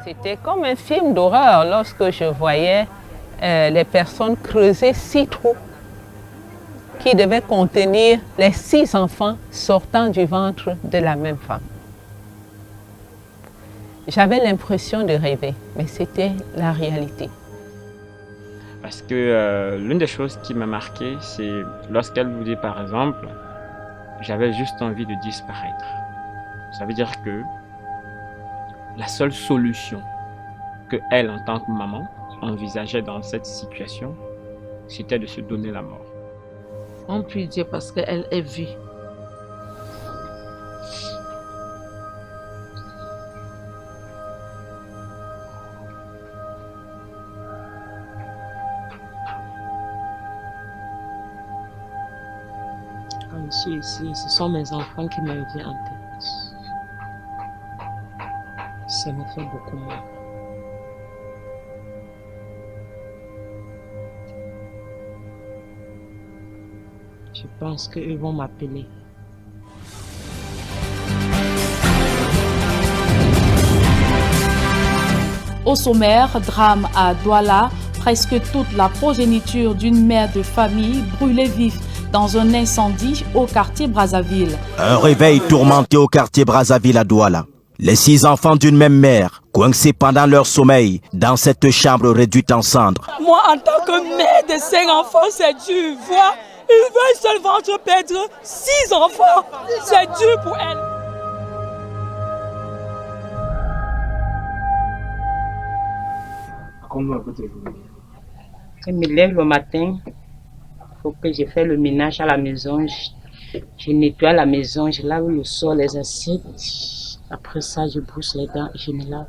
C'était comme un film d'horreur lorsque je voyais les personnes creuser 6 trous qui devaient contenir les 6 enfants sortant du ventre de la même femme. J'avais l'impression de rêver, mais c'était la réalité. Parce que l'une des choses qui m'a marqué, c'est lorsqu'elle vous dit par exemple, j'avais juste envie de disparaître. Ça veut dire que la seule solution que elle, en tant que maman, envisageait dans cette situation, c'était de se donner la mort. On peut dire parce qu'elle est vue. Quand je suis ici, ce sont mes enfants qui me viennent en tête. Ça me fait beaucoup mal. Je pense qu'ils vont m'appeler. Au sommaire, drame à Douala, presque toute la progéniture d'une mère de famille brûlée vive dans un incendie au quartier Brazzaville. Un réveil tourmenté au quartier Brazzaville à Douala. Les 6 enfants d'une même mère, coincés pendant leur sommeil dans cette chambre réduite en cendres. Moi, en tant que mère de 5 enfants, c'est dur. Voir une seule ventre perdre 6 enfants, c'est dur pour elle. Je me lève le matin, il faut que je fasse le ménage à la maison. Je nettoie la maison, je lave le sol, les assiettes. Après ça, je brosse les dents et je me lave.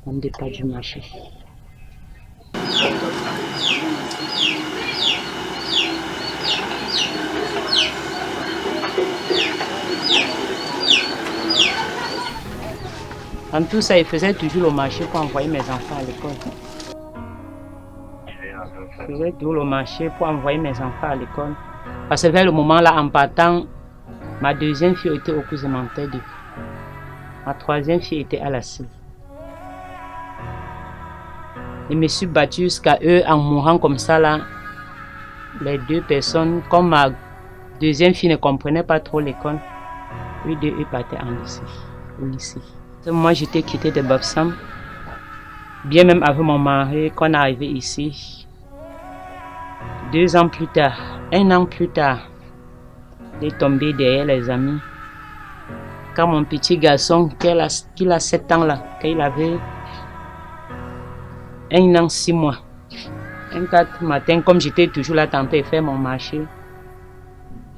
On ne départ du marché. En tout ça, il faisait toujours le marché pour envoyer mes enfants à l'école. Je faisais toujours le marché pour envoyer mes enfants à l'école. Parce que vers le moment là, en partant, ma deuxième fille était au cours élémentaire 2. Ma troisième fille était à la CIL. Je me suis battue jusqu'à eux en mourant comme ça là. Les 2 personnes, comme ma deuxième fille ne comprenait pas trop l'école, eux 2 partaient au lycée. Moi j'étais quittée de Bafoussam, bien même avec mon mari qu'on est arrivé ici. 2 ans plus tard, 1 an plus tard, il est tombé derrière les amis. Quand mon petit garçon, qu'il a 7 ans là, quand il avait 1 an 6 mois, un 4 matin, comme j'étais toujours là tantôt faire mon marché,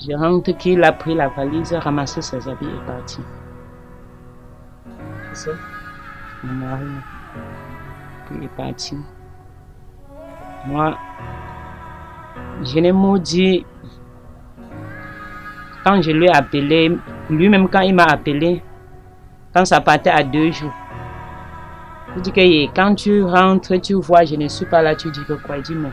je rentre qu'il a pris la valise, ramassé ses habits et parti. C'est ça? Mon mari, puis il est parti. Moi, je l'ai maudit. Quand je lui ai appelé, lui-même quand il m'a appelé, quand ça partait à 2 jours, il dit que quand tu rentres, tu vois, je ne suis pas là, tu dis que quoi? Il dit non.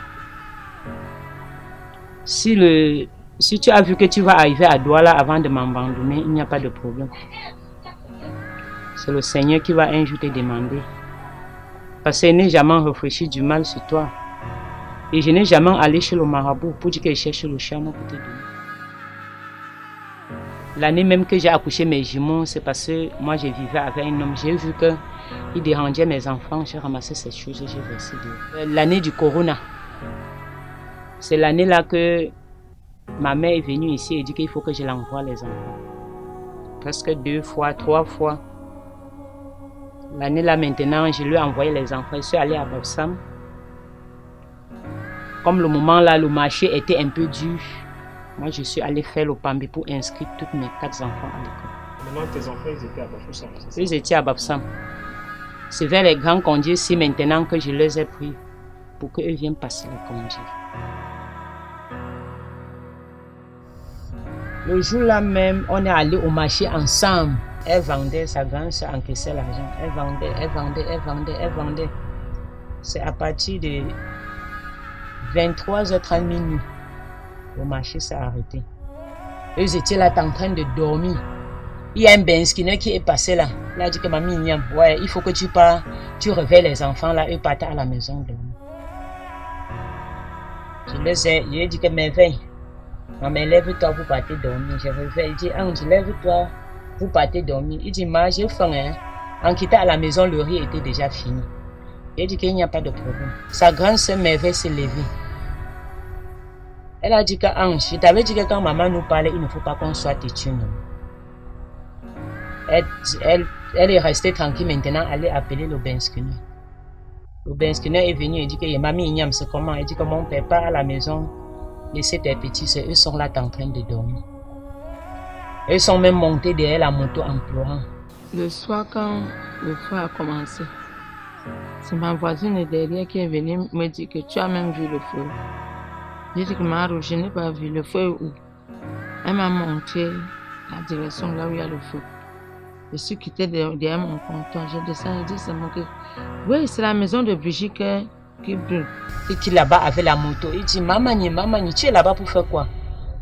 Si tu as vu que tu vas arriver à Douala avant de m'abandonner, il n'y a pas de problème. C'est le Seigneur qui va un jour te demander. Parce que je n'ai jamais réfléchi du mal sur toi. Et je n'ai jamais allé chez le marabout pour dire que je cherche le chameau pour te donner. L'année même que j'ai accouché mes jumeaux, c'est parce que moi je vivais avec un homme. J'ai vu qu'il dérangeait mes enfants, j'ai ramassé ces choses et j'ai versé dehors. L'année du corona, c'est l'année là que ma mère est venue ici et dit qu'il faut que je l'envoie les enfants. Presque 2 fois, 3 fois. L'année là maintenant, je lui ai envoyé les enfants. Je suis allée à Bafoussam. Comme le moment là, le marché était un peu dur. Moi, je suis allée faire le Pambi pour inscrire tous mes 4 enfants à l'école. Maintenant, tes enfants, ils étaient à Bafoussam, c'est ça? Ils étaient à Bafoussam. C'est vers les grands congés ici maintenant que je les ai pris pour qu'eux viennent passer les congés. Le jour là même, on est allé au marché ensemble. Elle vendait, sa grande soeur encaissait l'argent. Elle vendait. C'est à partir de 23h30 minuit. Le marché s'est arrêté. Eux étaient là en train de dormir. Il y a un benskiner qui est passé là. Elle a dit que mamie Niam, ouais, il faut que tu pars, tu réveilles les enfants là, eux partent à la maison. Je lui ai dit que m'éveille. Maman, lève-toi, vous partez dormir. Je réveille, il dit, Ange, lève-toi, vous partez dormir. Il dit, ma, j'ai faim, hein. En quittant à la maison, le riz était déjà fini. Il dit qu'il n'y a pas de problème. Sa grande sœur Merveille s'est levée. Elle a dit que Ange, je t'avais dit que quand maman nous parlait, il ne faut pas qu'on soit têtu. Elle est restée tranquille maintenant, elle est appeler le Benskiner. Le Benskiner est venu et dit que mamie Ignam, c'est comment? Elle dit que mon père part à la maison, laissez tes petits, eux sont là en train de dormir. Eux sont même montés derrière la moto en pleurant. Le soir, quand le feu a commencé, c'est ma voisine derrière qui est venue me dire que tu as même vu le feu. J'ai dit que Maro, je n'ai pas vu le feu où. Elle m'a montré la direction là où il y a le feu. Je suis quitté derrière mon comptoir, je descends et dis c'est mon que oui, c'est la maison de Brigitte qui brûle. Et qui là-bas avec la moto, il dit maman, tu es là-bas pour faire quoi?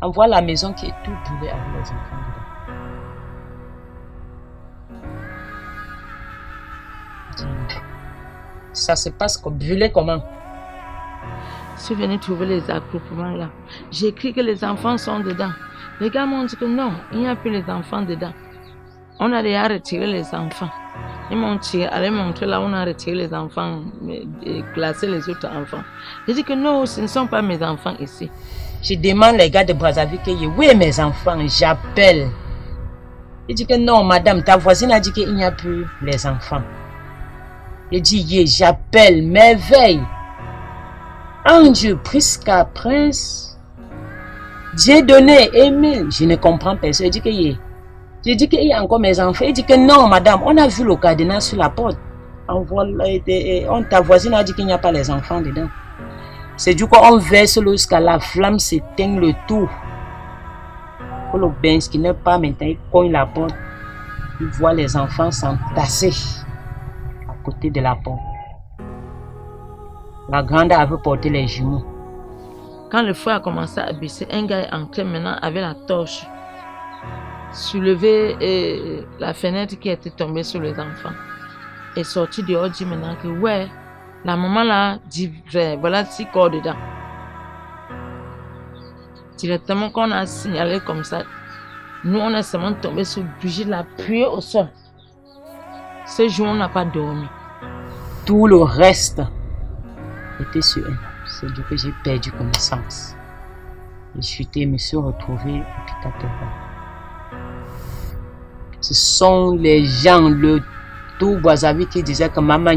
On voit la maison qui est tout brûlée avec les enfants dedans. Ça se passe comme brûlé comment? Je suis venu trouver les attroupements là. J'ai écrit que les enfants sont dedans. Les gars m'ont dit que non, il n'y a plus les enfants dedans. On a déjà retiré les enfants. Ils m'ont allé montrer là où on a retiré les enfants et classé les autres enfants. J'ai dit que non, ce ne sont pas mes enfants ici. Je demande les gars de Brazzaville que oui, mes enfants, j'appelle. Il dit que non, madame, ta voisine a dit qu'il n'y a plus les enfants. Il dit, yeah, j'appelle, m'éveille. Ange, Prisca, Prince, Dieu donné, Émile. Je ne comprends pas. Il dit que yeah. Je dis qu'il y a encore mes enfants. Il dit que non, madame, on a vu le cadenas sur la porte. Ta voisine a dit qu'il n'y a pas les enfants dedans. C'est du coup on verse l'eau jusqu'à la flamme s'éteigne le tout. Pour le bain, ce qui n'est pas maintenant, il cogne la porte. Il voit les enfants s'entasser à côté de la porte. La grande avait porté les jumeaux. Quand le feu a commencé à baisser, un gars est entré maintenant avec la torche. Soulever la fenêtre qui était tombée sur les enfants. Et sorti dehors, dit maintenant que ouais, la maman là dit vrai, voilà 6 corps dedans. Directement qu'on a signalé comme ça, nous on est seulement tombé sur Brigitte, la appuyé au sol. Ce jour on n'a pas dormi. Tout le reste était sur elle. C'est du coup que j'ai perdu connaissance. Je me suis retrouvé au hôpital. Ce sont les gens, le tout Brazzaville qui disaient que maman,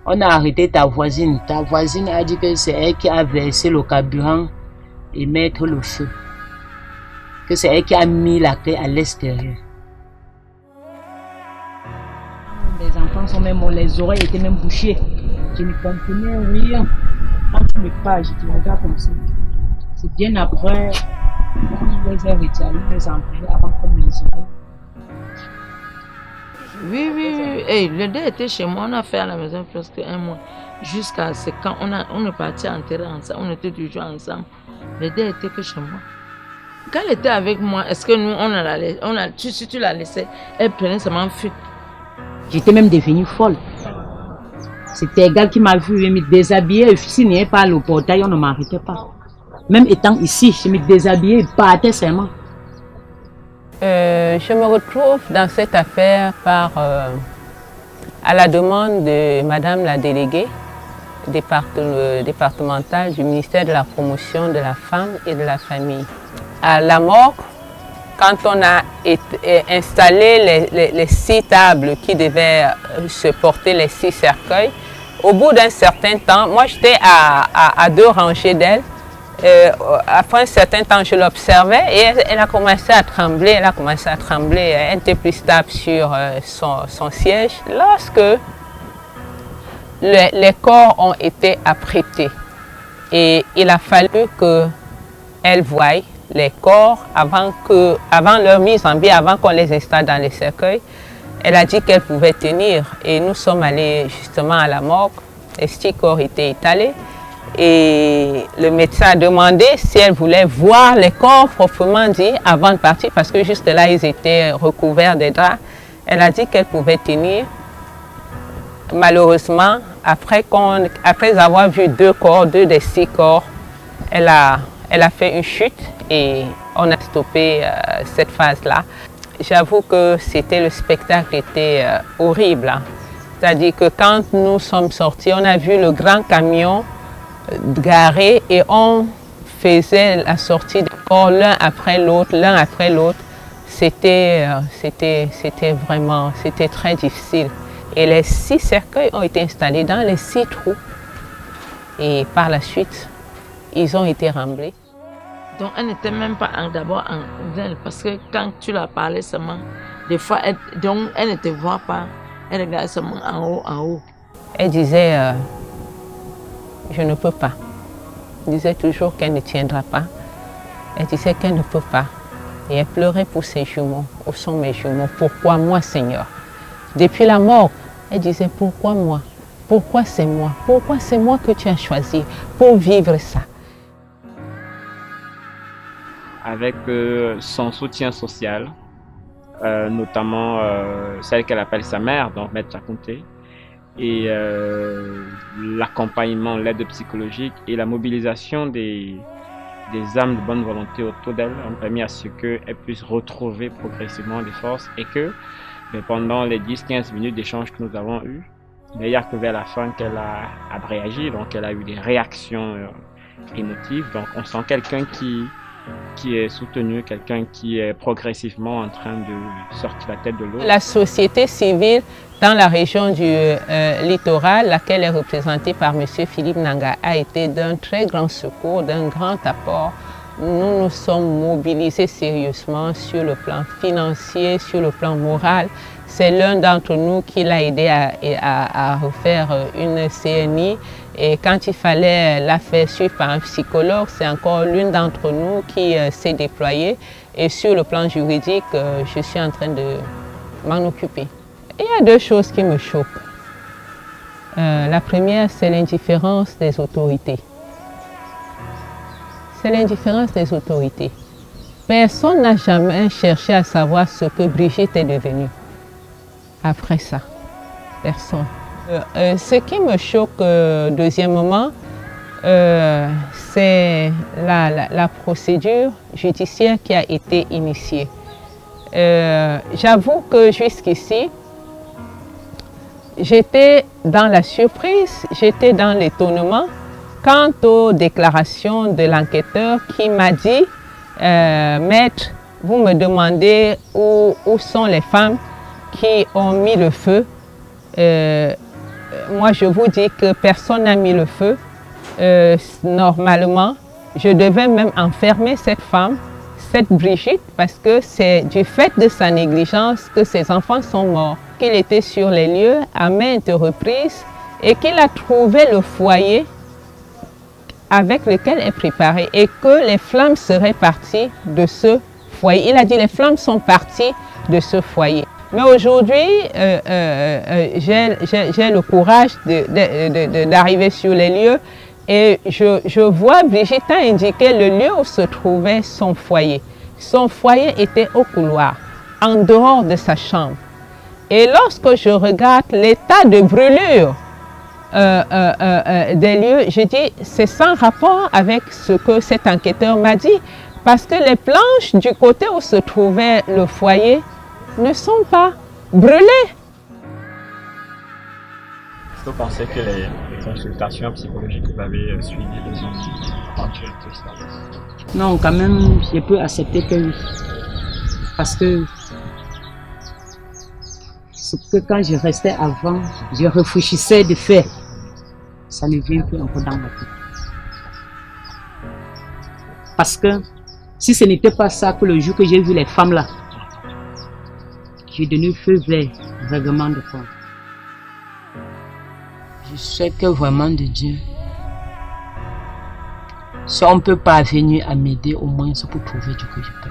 on a arrêté ta voisine. Ta voisine a dit que c'est elle qui a versé le carburant et mettre le feu. Que c'est elle qui a mis la clé à l'extérieur. Les enfants sont même, les oreilles étaient même bouchées. Je ne comprenais rien. Quand tu me parles, je te regarde comme ça. C'est bien après, on les a retirés, les employés avant qu'on les oreilles. Oui. Hey, le dé était chez moi, on a fait à la maison presque 1 mois. Jusqu'à ce quand on est parti enterrer ensemble, on était toujours ensemble. Le dé était que chez moi. Quand elle était avec moi, est-ce que nous, si tu la laissais, elle prenait seulement fuite. J'étais même devenue folle. C'était égal qui m'a vu, je me déshabillais, s'il n'y avait pas le portail, on ne m'arrêtait pas. Même étant ici, je me déshabillais et partais seulement. Je me retrouve dans cette affaire à la demande de Madame la déléguée départementale du ministère de la Promotion de la Femme et de la Famille. À la morgue, quand on a installé les 6 tables qui devaient se porter les 6 cercueils, au bout d'un certain temps, moi j'étais à 2 rangées d'elle. Après un certain temps, je l'observais et elle a commencé à trembler. Elle était plus stable sur son siège. Lorsque les corps ont été apprêtés et il a fallu qu'elle voie les corps avant leur mise en vie, avant qu'on les installe dans les cercueils, elle a dit qu'elle pouvait tenir. Et nous sommes allés justement à la morgue. Les 6 corps étaient étalés. Et le médecin a demandé si elle voulait voir les corps proprement dit avant de partir, parce que juste là, ils étaient recouverts des draps. Elle a dit qu'elle pouvait tenir. Malheureusement, après avoir vu 2 des 6 corps, elle a fait une chute et on a stoppé cette phase-là. J'avoue que le spectacle était horrible. Hein. C'est-à-dire que quand nous sommes sortis, on a vu le grand camion garé et on faisait la sortie des corps l'un après l'autre. C'était très difficile. Et les 6 cercueils ont été installés dans les 6 trous. Et par la suite, ils ont été remblés. Donc elle n'était même pas d'abord en elle, parce que quand tu la parlais seulement, des fois, elle ne te voit pas, elle regardait seulement en haut. Elle disait, je ne peux pas. Elle disait toujours qu'elle ne tiendra pas. Elle disait qu'elle ne peut pas. Et elle pleurait pour ses jumeaux. Où sont mes jumeaux? Pourquoi moi, Seigneur? Depuis la mort, elle disait, pourquoi moi? Pourquoi c'est moi? Pourquoi c'est moi que tu as choisi pour vivre ça? Avec son soutien social, notamment celle qu'elle appelle sa mère, donc Maître Chakunté, et l'accompagnement, l'aide psychologique et la mobilisation des âmes de bonne volonté autour d'elle ont permis à ce qu'elle puisse retrouver progressivement des forces et que pendant les 10-15 minutes d'échange que nous avons eus, il n'y a que vers la fin qu'elle a réagi, donc elle a eu des réactions émotives. Donc on sent quelqu'un qui est soutenu, quelqu'un qui est progressivement en train de sortir la tête de l'eau. La société civile dans la région du littoral, laquelle est représentée par M. Philippe Nanga, a été d'un très grand secours, d'un grand apport. Nous nous sommes mobilisés sérieusement sur le plan financier, sur le plan moral. C'est l'un d'entre nous qui l'a aidé à refaire une CNI. Et quand il fallait la faire suivre par un psychologue, c'est encore l'une d'entre nous qui s'est déployée. Et sur le plan juridique, je suis en train de m'en occuper. Il y a 2 choses qui me choquent. La première, c'est l'indifférence des autorités. C'est l'indifférence des autorités. Personne n'a jamais cherché à savoir ce que Brigitte est devenue après ça. Personne. Ce qui me choque, deuxièmement, c'est la procédure judiciaire qui a été initiée. J'avoue que jusqu'ici, j'étais dans la surprise, j'étais dans l'étonnement quant aux déclarations de l'enquêteur qui m'a dit « Maître, vous me demandez où sont les femmes qui ont mis le feu. Moi, je vous dis que personne n'a mis le feu. Normalement, je devais même enfermer cette femme, cette Brigitte, parce que c'est du fait de sa négligence que ses enfants sont morts. Qu'il était sur les lieux à maintes reprises et qu'il a trouvé le foyer avec lequel elle préparait et que les flammes seraient parties de ce foyer. Il a dit les flammes sont parties de ce foyer. Mais aujourd'hui, j'ai le courage d'arriver sur les lieux et je vois Brigitte a indiqué le lieu où se trouvait son foyer. Son foyer était au couloir, en dehors de sa chambre. Et lorsque je regarde l'état de brûlure des lieux, je dis c'est sans rapport avec ce que cet enquêteur m'a dit, parce que les planches du côté où se trouvait le foyer ne sont pas brûlées. Est-ce que vous pensez que les consultations psychologiques que vous avez suivies les ont rendu tout ça? Non, quand même, je peux accepter que oui. Parce que ce que quand je restais avant, je réfléchissais de faire, ça ne vient plus encore dans ma tête. Parce que si ce n'était pas ça, que le jour que j'ai vu les femmes là, j'ai donné feu vert, règlement de compte. Je souhaite que vraiment de Dieu, si on peut parvenir à m'aider, au moins c'est pour trouver Dieu que je peux.